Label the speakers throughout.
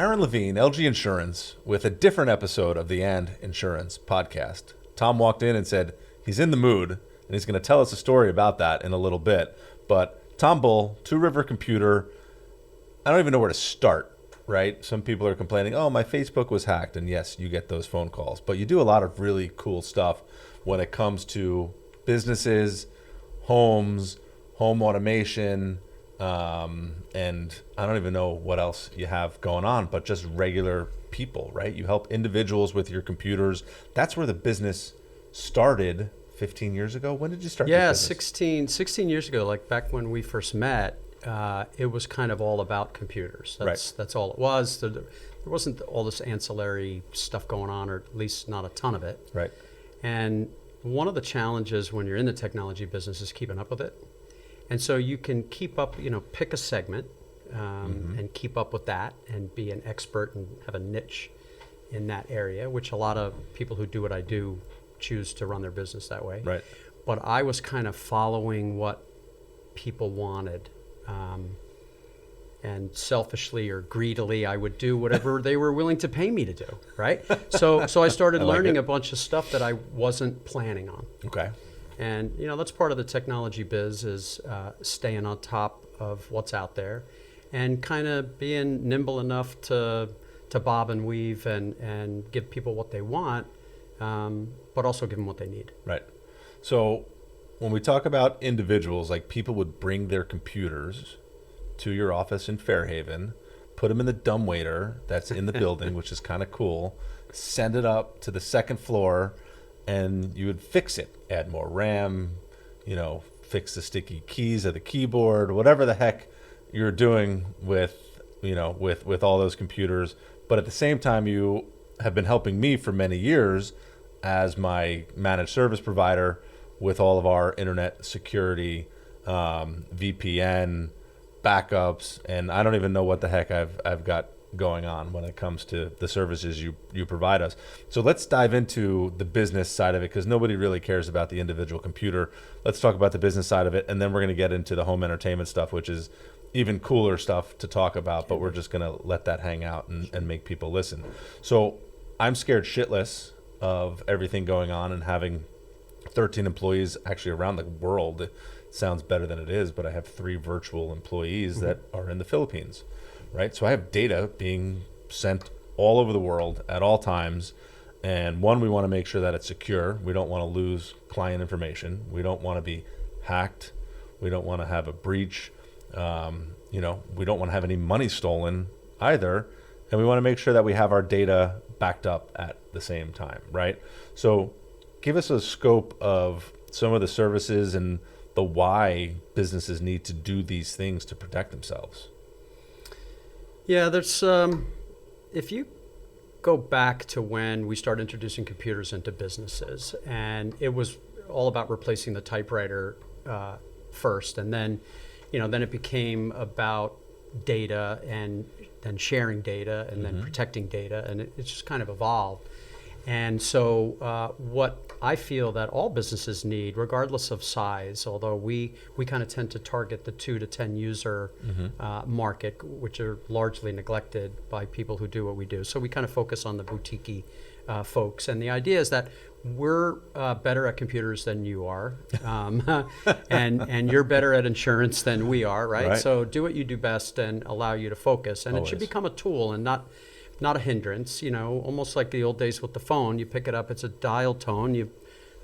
Speaker 1: Aaron Levine, LG Insurance, with a different episode of the And Insurance podcast. Tom walked in and said he's in the mood, and he's going to tell us a story about that in a little bit. But Tom Bull, Two River Computer, I don't even know where to start, right? Some people are complaining, oh, my Facebook was hacked. And yes, you get those phone calls. But you do a lot of really cool stuff when it comes to businesses, homes, home automation, and I don't even know what else you have going on, but just regular people, right? You help individuals with your computers. That's where the business started 15 years ago. When did you start?
Speaker 2: Yeah, 16 years ago, like back when we first met, it was kind of all about computers. That's all it was. There wasn't all this ancillary stuff going on, or at least not a ton of it.
Speaker 1: Right.
Speaker 2: And one of the challenges when you're in the technology business is keeping up with it. And so you can keep up, pick a segment and keep up with that and be an expert and have a niche in that area, which a lot of people who do what I do choose to run their business that way.
Speaker 1: Right.
Speaker 2: But I was kind of following what people wanted. And selfishly or greedily, I would do whatever they were willing to pay me to do, right? So I started learning a bunch of stuff that I wasn't planning on.
Speaker 1: Okay.
Speaker 2: And, that's part of the technology biz is staying on top of what's out there and kind of being nimble enough to bob and weave and give people what they want, but also give them what they need.
Speaker 1: Right. So when we talk about individuals, like people would bring their computers to your office in Fairhaven, put them in the dumbwaiter that's in the building, which is kind of cool, send it up to the second floor, and you would fix it, add more RAM, fix the sticky keys of the keyboard, whatever the heck you're doing with all those computers. But at the same time, you have been helping me for many years as my managed service provider with all of our internet security, VPN, backups, and I don't even know what the heck I've got going on when it comes to the services you provide us. So let's dive into the business side of it, because nobody really cares about the individual computer. Let's talk about the business side of it, and then we're going to get into the home entertainment stuff, which is even cooler stuff to talk about, but we're just going to let that hang out and make people listen. So I'm scared shitless of everything going on and having 13 employees actually around the world. It sounds better than it is, but I have 3 virtual employees that are in the Philippines. Right, so I have data being sent all over the world at all times, and one, we want to make sure that it's secure. We don't want to lose client information. We don't want to be hacked. We don't want to have a breach. We don't want to have any money stolen either, and we want to make sure that we have our data backed up at the same time. Right, so give us a scope of some of the services and the why businesses need to do these things to protect themselves.
Speaker 2: Yeah, there's, if you go back to when we started introducing computers into businesses, and it was all about replacing the typewriter first, and then, then it became about data and then sharing data and then protecting data, and it's just kind of evolved. And so what I feel that all businesses need, regardless of size, although we kind of tend to target the 2 to 10 user market, which are largely neglected by people who do what we do. So we kind of focus on the boutique folks. And the idea is that we're better at computers than you are, and you're better at insurance than we are, right? So do what you do best and allow you to focus. And
Speaker 1: Always.
Speaker 2: It should become a tool and not a hindrance, almost like the old days with the phone. You pick it up, it's a dial tone, you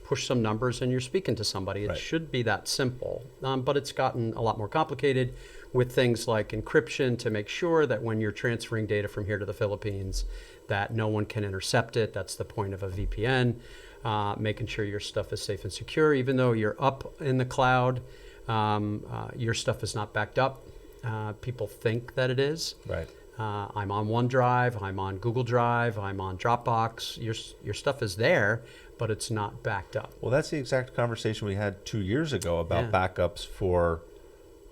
Speaker 2: push some numbers and you're speaking to somebody. It should be that simple, but it's gotten a lot more complicated with things like encryption to make sure that when you're transferring data from here to the Philippines, that no one can intercept it. That's the point of a VPN, making sure your stuff is safe and secure. Even though you're up in the cloud, your stuff is not backed up. People think that it is.
Speaker 1: Right.
Speaker 2: I'm on OneDrive, I'm on Google Drive, I'm on Dropbox. Your stuff is there, but it's not backed up.
Speaker 1: Well, that's the exact conversation we had 2 years ago about backups for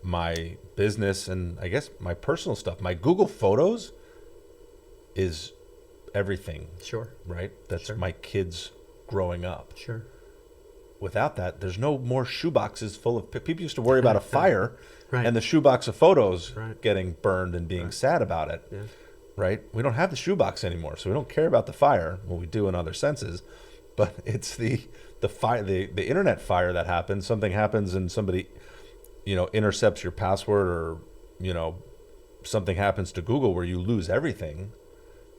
Speaker 1: my business and I guess my personal stuff. My Google Photos is everything.
Speaker 2: Sure.
Speaker 1: Right? That's my kids growing up.
Speaker 2: Sure.
Speaker 1: Without that, there's no more shoeboxes full of people used to worry about a fire
Speaker 2: Right.
Speaker 1: and the shoebox of photos
Speaker 2: Right.
Speaker 1: getting burned and being sad about it.
Speaker 2: Yeah.
Speaker 1: right? We don't have the shoebox anymore, so we don't care about the fire. Well, we do in other senses, but it's the fire, the internet fire that happens. Something happens and somebody, intercepts your password, or something happens to Google where you lose everything.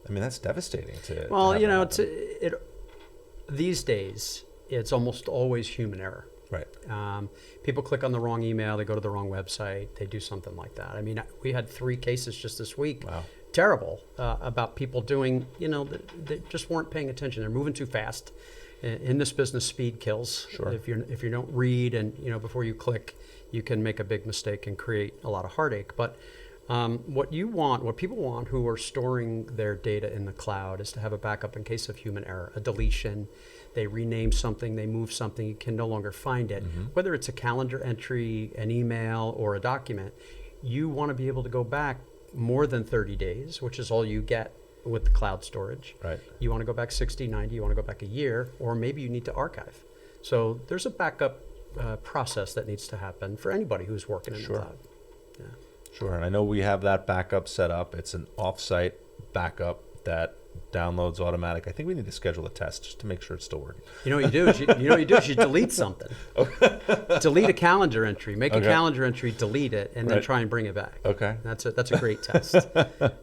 Speaker 1: I mean, that's devastating to.
Speaker 2: Well,
Speaker 1: to have
Speaker 2: these days it's almost always human error.
Speaker 1: Right.
Speaker 2: People click on the wrong email, they go to the wrong website, they do something like that. I mean, we had 3 cases just this week.
Speaker 1: Wow.
Speaker 2: Terrible, about people doing, they just weren't paying attention. They're moving too fast. In this business, speed kills.
Speaker 1: Sure.
Speaker 2: If you don't read and before you click, you can make a big mistake and create a lot of heartache. But what people want who are storing their data in the cloud is to have a backup in case of human error, a deletion. They rename something, they move something, you can no longer find it.
Speaker 1: Mm-hmm.
Speaker 2: Whether it's a calendar entry, an email, or a document, you want to be able to go back more than 30 days, which is all you get with the cloud storage.
Speaker 1: Right.
Speaker 2: You want to go back 60, 90, you want to go back a year, or maybe you need to archive. So there's a backup process that needs to happen for anybody who's working in
Speaker 1: Sure.
Speaker 2: the cloud. Yeah.
Speaker 1: Sure. And I know we have that backup set up. It's an offsite backup that downloads automatic. I think we need to schedule a test just to make sure it's still working.
Speaker 2: You know what you do is you delete something. Delete a calendar entry. Make a calendar entry, delete it, and then try and bring it back.
Speaker 1: Okay.
Speaker 2: That's a great test.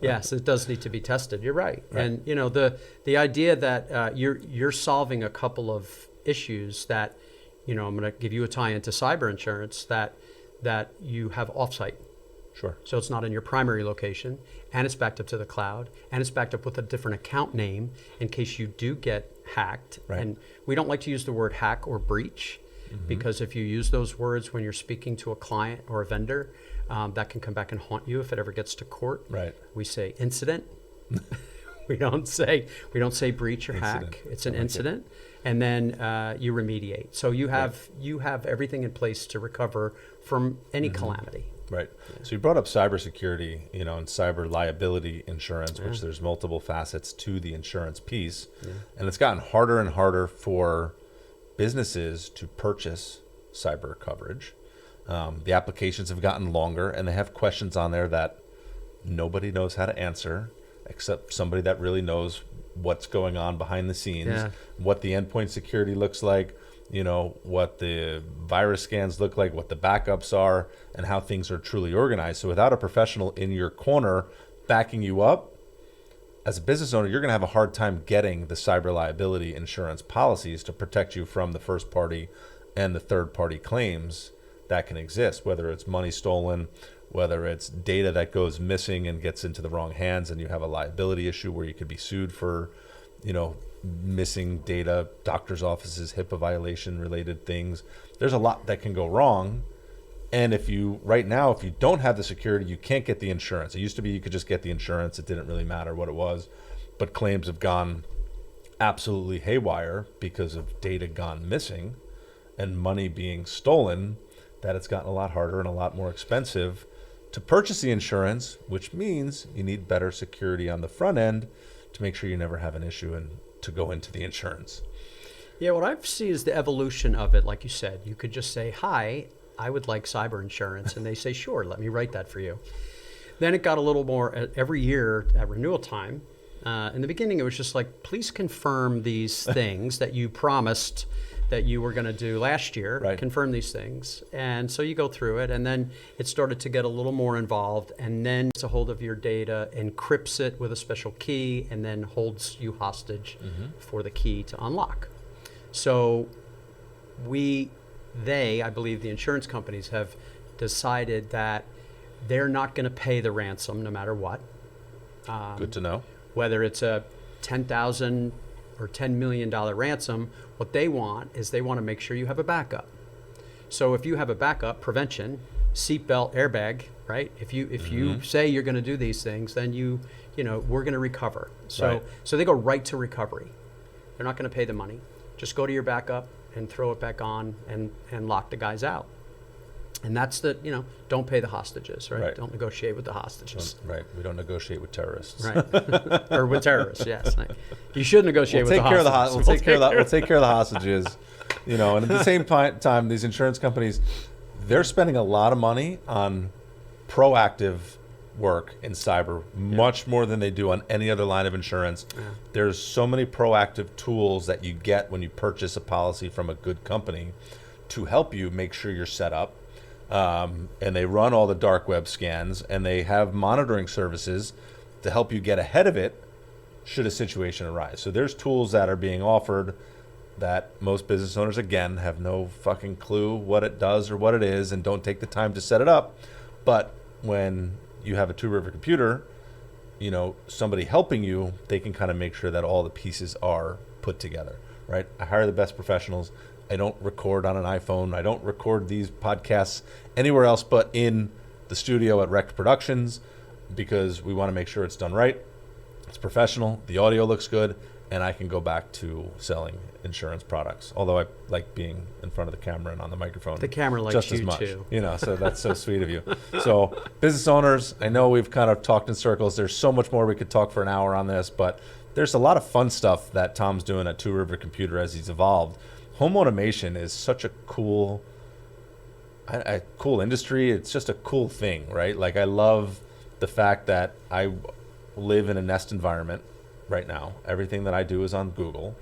Speaker 2: Yes, it does need to be tested. You're right. And the idea that you're solving a couple of issues that, I'm going to give you a tie into cyber insurance that you have offsite.
Speaker 1: Sure.
Speaker 2: So it's not in your primary location, and it's backed up to the cloud, and it's backed up with a different account name in case you do get hacked.
Speaker 1: Right.
Speaker 2: And we don't like to use the word hack or breach, because if you use those words when you're speaking to a client or a vendor, that can come back and haunt you if it ever gets to court.
Speaker 1: Right.
Speaker 2: We say incident. we don't say breach or
Speaker 1: Incident.
Speaker 2: hack. It's an
Speaker 1: like
Speaker 2: incident. And then you remediate. So you have everything in place to recover from any calamity.
Speaker 1: Right. So you brought up cybersecurity, and cyber liability insurance, which there's multiple facets to the insurance piece. Yeah. And it's gotten harder and harder for businesses to purchase cyber coverage. The applications have gotten longer, and they have questions on there that nobody knows how to answer except somebody that really knows what's going on behind the scenes, what the endpoint security looks like, what the virus scans look like, what the backups are, and how things are truly organized. So without a professional in your corner backing you up, as a business owner, you're going to have a hard time getting the cyber liability insurance policies to protect you from the first party and the third party claims that can exist, whether it's money stolen, whether it's data that goes missing and gets into the wrong hands and you have a liability issue where you could be sued for, missing data, doctor's offices, HIPAA violation related things. There's a lot that can go wrong. And if you don't have the security, you can't get the insurance. It used to be you could just get the insurance. It didn't really matter what it was. But claims have gone absolutely haywire because of data gone missing and money being stolen, that it's gotten a lot harder and a lot more expensive to purchase the insurance, which means you need better security on the front end to make sure you never have an issue and to go into the insurance.
Speaker 2: Yeah, what I've seen is the evolution of it. Like you said, you could just say, hi, I would like cyber insurance. And they say, sure, let me write that for you. Then it got a little more every year at renewal time. In the beginning, it was just like, please confirm these things that you promised that you were going to do last year,
Speaker 1: right.
Speaker 2: Confirm these things. And so you go through it, and then it started to get a little more involved, and then gets a hold of your data, encrypts it with a special key, and then holds you hostage for the key to unlock. So I believe the insurance companies have decided that they're not going to pay the ransom no matter what.
Speaker 1: Good to know.
Speaker 2: Whether it's a $10,000 or $10 million ransom, what they want is they want to make sure you have a backup. So if you have a backup, prevention, seatbelt, airbag, right? If you say you're going to do these things, then we're going to recover. So they go right to recovery. They're not going to pay the money. Just go to your backup and throw it back on and lock the guys out. And that's don't pay the hostages, right? Don't negotiate with the hostages.
Speaker 1: Right. We don't negotiate with terrorists.
Speaker 2: Right. Or with terrorists, yes. You should negotiate with the hostages.
Speaker 1: We'll take care of the hostages. And at the same time, these insurance companies, they're spending a lot of money on proactive work in cyber, much more than they do on any other line of insurance.
Speaker 2: Yeah.
Speaker 1: There's so many proactive tools that you get when you purchase a policy from a good company to help you make sure you're set up. And they run all the dark web scans, and they have monitoring services to help you get ahead of it should a situation arise. So there's tools that are being offered that most business owners, again, have no fucking clue what it does or what it is and don't take the time to set it up. But when you have a Two River computer, you know, somebody helping you, they can kind of make sure that all the pieces are put together, right? I hire the best professionals. I don't record on an iPhone. I don't record these podcasts anywhere else but in the studio at Rect Productions, because we want to make sure it's done right. It's professional. The audio looks good, and I can go back to selling insurance products. Although I like being in front of the camera and on the microphone.
Speaker 2: The camera likes
Speaker 1: just
Speaker 2: you
Speaker 1: as much,
Speaker 2: too.
Speaker 1: you know. So that's so sweet of you. So business owners, I know we've kind of talked in circles. There's so much more we could talk for an hour on this, but there's a lot of fun stuff that Tom's doing at Two River Computer as he's evolved. Home automation is such a cool industry. It's just a cool thing, right? Like, I love the fact that I live in a Nest environment right now. Everything that I do is on Google.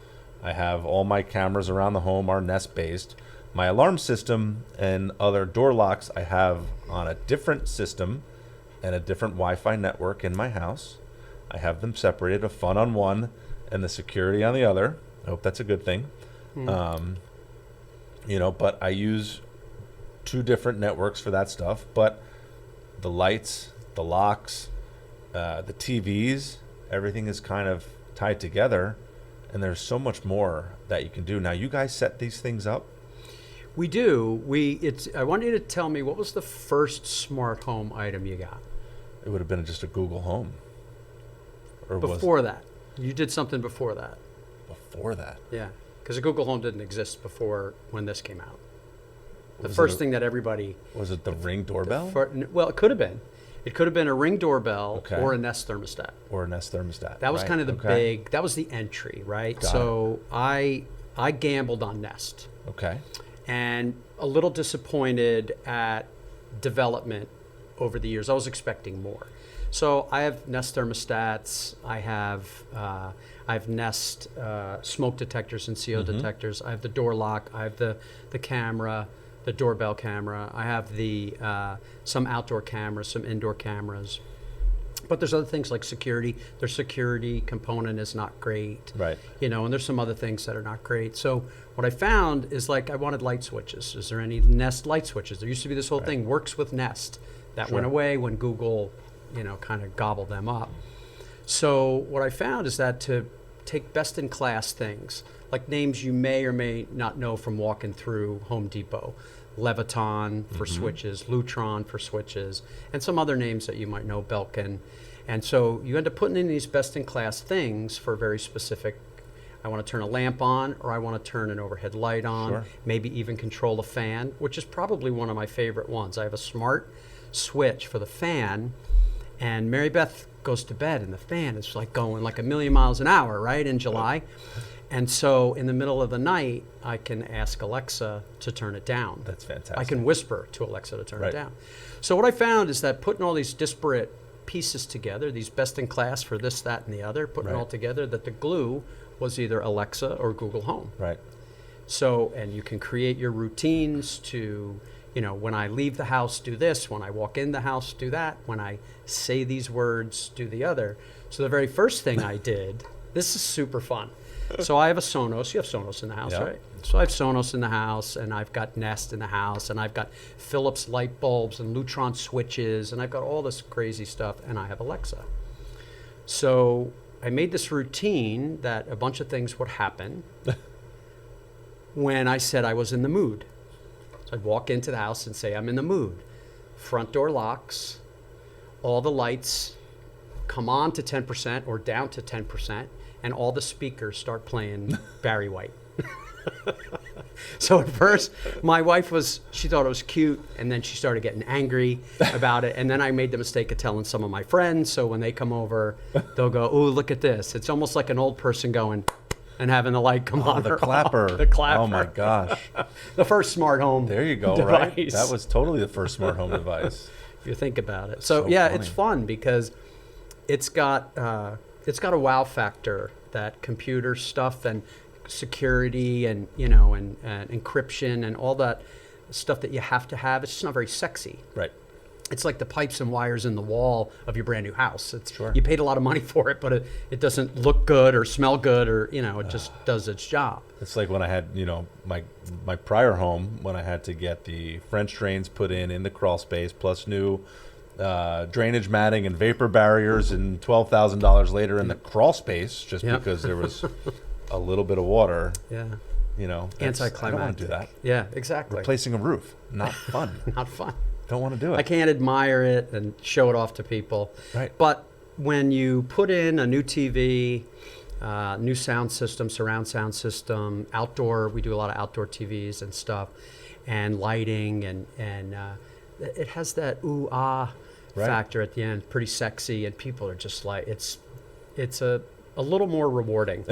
Speaker 1: I have all my cameras around the home are Nest based. My alarm system and other door locks I have on a different system and a different Wi-Fi network in my house. I have them separated, a fun on one and the security on the other. I hope that's a good thing. You know, but I use two different networks for that stuff. But the lights, the locks, the TVs, everything is kind of tied together, and there's so much more that you can do. Now, you guys set these things up?
Speaker 2: We do. I want you to tell me, what was the first smart home item you got?
Speaker 1: It would have been just a Google Home. Or
Speaker 2: before that. You did something before that.
Speaker 1: Before that?
Speaker 2: Yeah. Because a Google Home didn't exist before when this came out. The
Speaker 1: Was
Speaker 2: first thing that everybody...
Speaker 1: Was it the Ring doorbell?
Speaker 2: Well, it could have been. It could have been a Ring doorbell
Speaker 1: Okay.
Speaker 2: or a Nest thermostat.
Speaker 1: Or a Nest thermostat.
Speaker 2: That was
Speaker 1: right.
Speaker 2: kind of the
Speaker 1: Okay.
Speaker 2: big... That was the entry, right?
Speaker 1: Got
Speaker 2: so I gambled on Nest.
Speaker 1: Okay.
Speaker 2: And a little disappointed at development over the years. I was expecting more. So I have Nest thermostats. I have Nest smoke detectors and CO detectors. I have the door lock. I have the camera, the doorbell camera. I have the some outdoor cameras, some indoor cameras. But there's other things like security. Their security component is not great.
Speaker 1: Right.
Speaker 2: You know, and there's some other things that are not great. So what I found is, like, I wanted light switches. Is there any Nest light switches? There used to be this whole thing, works with Nest. That went away when Google, you know, kind of gobbled them up. So what I found is that to take best-in-class things, like names you may or may not know from walking through Home Depot, Leviton for switches, Lutron for switches, and some other names that you might know, Belkin. And so you end up putting in these best-in-class things for very specific, I want to turn a lamp on, or I want to turn an overhead light on, maybe even control a fan, which is probably one of my favorite ones. I have a smart switch for the fan, and Mary Beth goes to bed, and the fan is like going like 1,000,000 miles an hour, right, in July. And so in the middle of the night, I can ask Alexa to turn it down.
Speaker 1: That's fantastic.
Speaker 2: I can whisper to Alexa to turn it down. So what I found is that putting all these disparate pieces together, these best in class for this, that, and the other, putting it all together, that the glue was either Alexa or Google Home.
Speaker 1: Right.
Speaker 2: So, and you can create your routines to, you know, when I leave the house, do this. When I walk in the house, do that. When I say these words, do the other. So the very first thing I did, this is super fun. So I have a Sonos. You have Sonos in the house, right? So I have Sonos in the house, and I've got Nest in the house, and I've got Philips light bulbs and Lutron switches, and I've got all this crazy stuff, and I have Alexa. So I made this routine that a bunch of things would happen when I said I was in the mood. So I'd walk into the house and say, I'm in the mood. Front door locks, all the lights come on to 10% or down to 10%, and all the speakers start playing Barry White. So at first, my wife she thought it was cute, and then she started getting angry about it. And then I made the mistake of telling some of my friends, so when they come over, they'll go, "Ooh, look at this." It's almost like an old person going and having the light come on.
Speaker 1: The clapper.
Speaker 2: The clapper.
Speaker 1: Oh my gosh.
Speaker 2: The first smart home
Speaker 1: There you go,
Speaker 2: device.
Speaker 1: right? That was totally the first smart home device.
Speaker 2: if you think about it. So,
Speaker 1: so
Speaker 2: yeah,
Speaker 1: funny.
Speaker 2: it's fun because it's got a wow factor, that computer stuff and security and, you know, and encryption and all that stuff that you have to have. It's just not very sexy.
Speaker 1: Right.
Speaker 2: It's like the pipes and wires in the wall of your brand new house. It's
Speaker 1: Sure.
Speaker 2: You paid a lot of money for it, but it doesn't look good or smell good, or, you know, it just does its job.
Speaker 1: It's like when I had, you know, my prior home, when I had to get the French drains put in the crawl space, plus new drainage matting and vapor barriers, and $12,000 later in the crawl space, just
Speaker 2: Yep.
Speaker 1: because there was a little bit of water.
Speaker 2: Yeah.
Speaker 1: You know,
Speaker 2: Anticlimactic.
Speaker 1: I don't want to do that.
Speaker 2: Yeah, exactly.
Speaker 1: Replacing a roof, not fun.
Speaker 2: Not fun.
Speaker 1: Don't want to do it.
Speaker 2: I can't admire it and show it off to people.
Speaker 1: Right.
Speaker 2: But when you put in a new TV, new sound system, surround sound system, outdoor, we do a lot of outdoor TVs and stuff, and lighting, and it has that ooh ah
Speaker 1: Right.
Speaker 2: factor at the end, pretty sexy, and people are just like, it's a little more rewarding.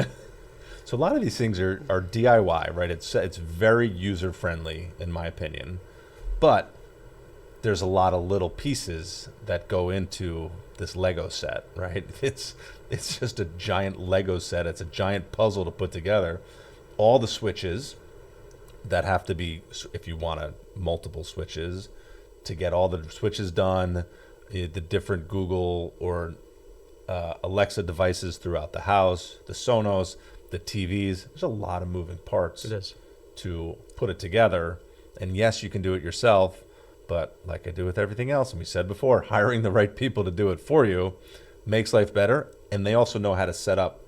Speaker 1: So a lot of these things are DIY, right? It's very user friendly in my opinion, but there's a lot of little pieces that go into this Lego set, right? It's just a giant Lego set. It's a giant puzzle to put together. All the switches that have to be, if you want multiple switches, to get all the switches done, the different Google or Alexa devices throughout the house, the Sonos, the TVs. There's a lot of moving parts.
Speaker 2: It is.
Speaker 1: To put it together. And yes, you can do it yourself, but like I do with everything else, and we said before, hiring the right people to do it for you makes life better. And they also know how to set up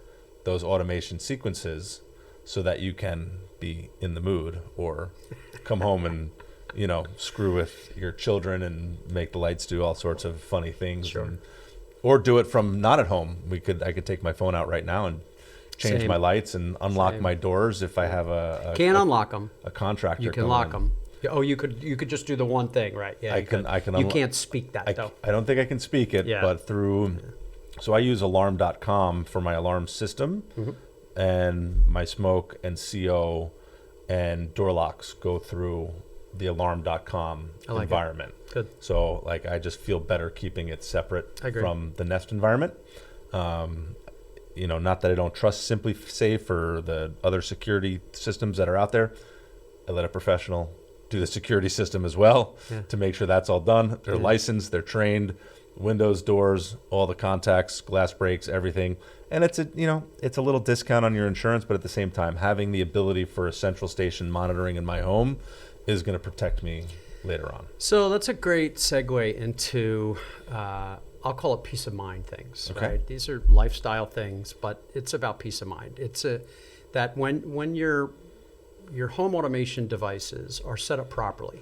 Speaker 1: those automation sequences so that you can be in the mood or come home and, you know, screw with your children and make the lights do all sorts of funny things.
Speaker 2: Sure.
Speaker 1: Or do it from not at home. I could take my phone out right now and change
Speaker 2: Same.
Speaker 1: my lights and unlock
Speaker 2: Same.
Speaker 1: my doors if I have
Speaker 2: Unlock them.
Speaker 1: a contractor.
Speaker 2: You can
Speaker 1: come
Speaker 2: lock
Speaker 1: in.
Speaker 2: them. Oh, you could just do the one thing, right? Yeah,
Speaker 1: I
Speaker 2: you
Speaker 1: can
Speaker 2: You
Speaker 1: unlock-
Speaker 2: can't speak that though.
Speaker 1: I don't think I can speak it,
Speaker 2: Yeah.
Speaker 1: but through. So I use alarm.com for my alarm system, and my smoke and CO and door locks go through the alarm.com
Speaker 2: I like it.
Speaker 1: environment.
Speaker 2: Good.
Speaker 1: So like I just feel better keeping it separate
Speaker 2: I agree.
Speaker 1: from the Nest environment. You know, not that I don't trust Simply Safe or the other security systems that are out there. I let a professional do the security system as well to make sure that's all done. They're licensed, they're trained, windows, doors, all the contacts, glass breaks, everything. And it's a little discount on your insurance, but at the same time, having the ability for a central station monitoring in my home is going to protect me later on.
Speaker 2: So that's a great segue into, I'll call it peace of mind things.
Speaker 1: Okay.
Speaker 2: Right? These are lifestyle things, but it's about peace of mind. It's that when your home automation devices are set up properly,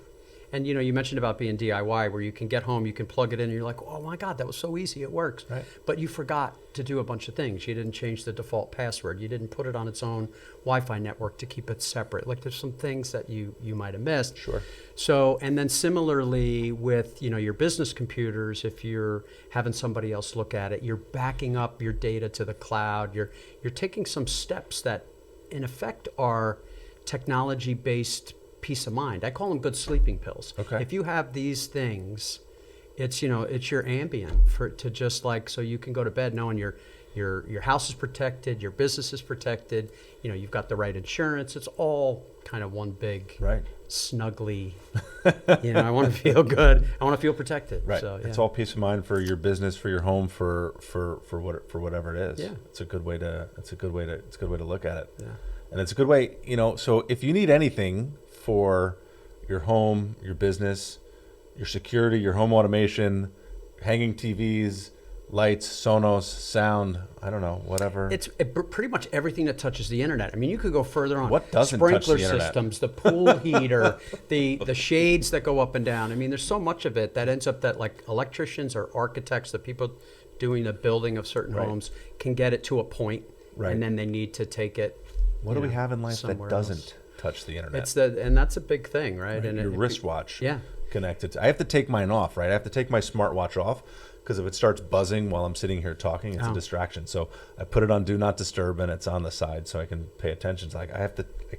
Speaker 2: and you know, you mentioned about being DIY, where you can get home, you can plug it in, and you're like, oh my God, that was so easy, it works.
Speaker 1: Right.
Speaker 2: But you forgot to do a bunch of things. You didn't change the default password. You didn't put it on its own Wi-Fi network to keep it separate. Like there's some things that you might have missed.
Speaker 1: Sure.
Speaker 2: So, and then similarly with, you know, your business computers, if you're having somebody else look at it, you're backing up your data to the cloud. You're taking some steps that in effect are technology-based peace of mind. I call them good sleeping pills.
Speaker 1: Okay.
Speaker 2: If you have these things, it's, you know, it's your Ambien to just like, so you can go to bed knowing your house is protected, your business is protected, you know, you've got the right insurance. It's all kind of one big
Speaker 1: Right.
Speaker 2: snuggly, you know, I want to feel good. I want to feel protected.
Speaker 1: Right.
Speaker 2: So, yeah.
Speaker 1: It's all peace of mind for your business, for your home, for whatever it is.
Speaker 2: Yeah.
Speaker 1: It's a good way to look at it.
Speaker 2: Yeah.
Speaker 1: And it's a good way, you know, so if you need anything for your home, your business, your security, your home automation, hanging TVs, lights, Sonos, sound, I don't know, whatever.
Speaker 2: It's pretty much everything that touches the internet. I mean, you could go further on.
Speaker 1: What doesn't
Speaker 2: Sprinkler
Speaker 1: touch the internet?
Speaker 2: systems, the pool heater, the shades that go up and down. I mean, there's so much of it that ends up that like electricians or architects, the people doing the building of certain
Speaker 1: Right.
Speaker 2: homes can get it to a point,
Speaker 1: Right.
Speaker 2: and then they need to take it.
Speaker 1: What do we have in life that
Speaker 2: somewhere
Speaker 1: doesn't
Speaker 2: else.
Speaker 1: touch the internet?
Speaker 2: And that's a big thing, right?
Speaker 1: Right?
Speaker 2: And
Speaker 1: Your
Speaker 2: it-
Speaker 1: wristwatch
Speaker 2: Yeah.
Speaker 1: connected to, I have to take mine off, right? I have to take my smartwatch off Because if it starts buzzing while I'm sitting here talking, it's a distraction. So I put it on Do Not Disturb, and it's on the side so I can pay attention. It's like I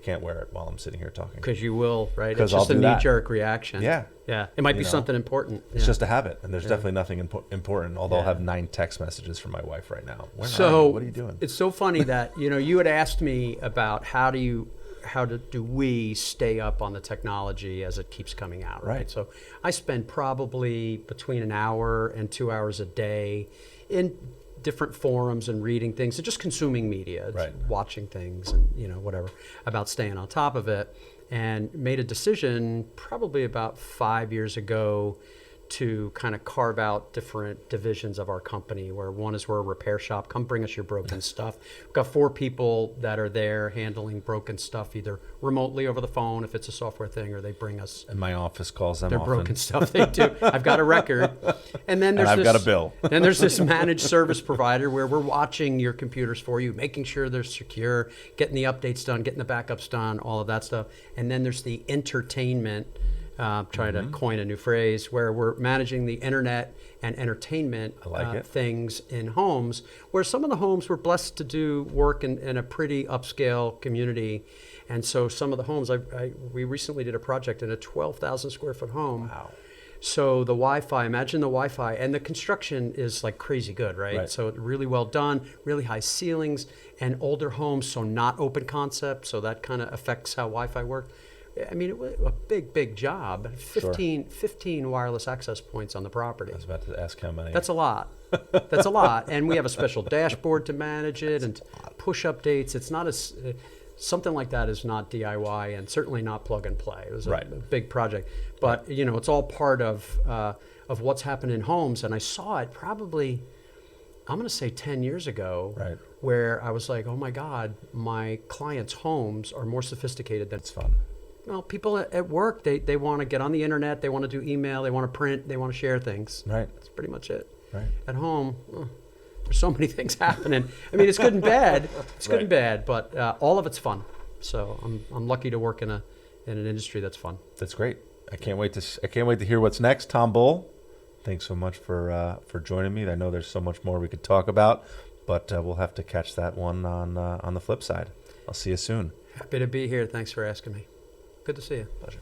Speaker 1: can't wear it while I'm sitting here talking.
Speaker 2: Because you will, right? It's
Speaker 1: 'Cause
Speaker 2: just
Speaker 1: I'll
Speaker 2: a
Speaker 1: do that.
Speaker 2: knee-jerk reaction.
Speaker 1: Yeah.
Speaker 2: Yeah. It might be something important.
Speaker 1: It's just a habit, and there's
Speaker 2: Yeah.
Speaker 1: definitely nothing important. Although
Speaker 2: Yeah.
Speaker 1: I'll have 9 text messages from my wife right now. Where are
Speaker 2: So
Speaker 1: you? What are you doing?
Speaker 2: it's so funny that you had asked me about how do we stay up on the technology as it keeps coming out, right?
Speaker 1: Right.
Speaker 2: So I spend probably between an hour and 2 hours a day in different forums and reading things and just consuming media,
Speaker 1: Right.
Speaker 2: watching things and whatever, about staying on top of it. And made a decision probably about 5 years ago to kind of carve out different divisions of our company, where one is we're a repair shop. Come bring us your broken stuff. We've got 4 people that are there handling broken stuff, either remotely over the phone if it's a software thing, or they bring us
Speaker 1: And my office calls them
Speaker 2: their
Speaker 1: often.
Speaker 2: broken stuff. They do. I've got a record. And then there's
Speaker 1: I've got a bill.
Speaker 2: Then there's this managed service provider where we're watching your computers for you, making sure they're secure, getting the updates done, getting the backups done, all of that stuff. And then there's the entertainment, trying to coin a new phrase, where we're managing the internet and entertainment things in homes, where some of the homes we're blessed to do work in a pretty upscale community. And so some of the homes, we recently did a project in a 12,000 square foot home.
Speaker 1: Wow.
Speaker 2: So the Wi-Fi, imagine the Wi-Fi, and the construction is like crazy good, right? So really well done, really high ceilings, and older homes, so not open concept, so that kind of affects how Wi-Fi works. I mean, it was a big job. 15 wireless access points on the property.
Speaker 1: I was about to ask how many.
Speaker 2: That's a lot. That's a lot. And we have a special dashboard to manage it and push updates. It's not as something like that is not DIY and certainly not plug and play. It was a big project. But it's all part of what's happened in homes. And I saw it probably, I'm going to say 10 years ago, where I was like, oh my God, my clients' homes are more sophisticated than
Speaker 1: It's fun.
Speaker 2: Well, people at work, they want to get on the internet, they want to do email, they want to print, they want to share things.
Speaker 1: Right.
Speaker 2: That's pretty much it.
Speaker 1: Right.
Speaker 2: At home, there's so many things happening. I mean, it's good and bad. It's good and bad, but all of it's fun. So I'm lucky to work in an industry that's fun.
Speaker 1: That's great. I can't wait to hear what's next. Tom Bull, thanks so much for joining me. I know there's so much more we could talk about, but we'll have to catch that one on the flip side. I'll see you soon.
Speaker 2: Happy to be here. Thanks for asking me. Good to see you.
Speaker 1: Pleasure.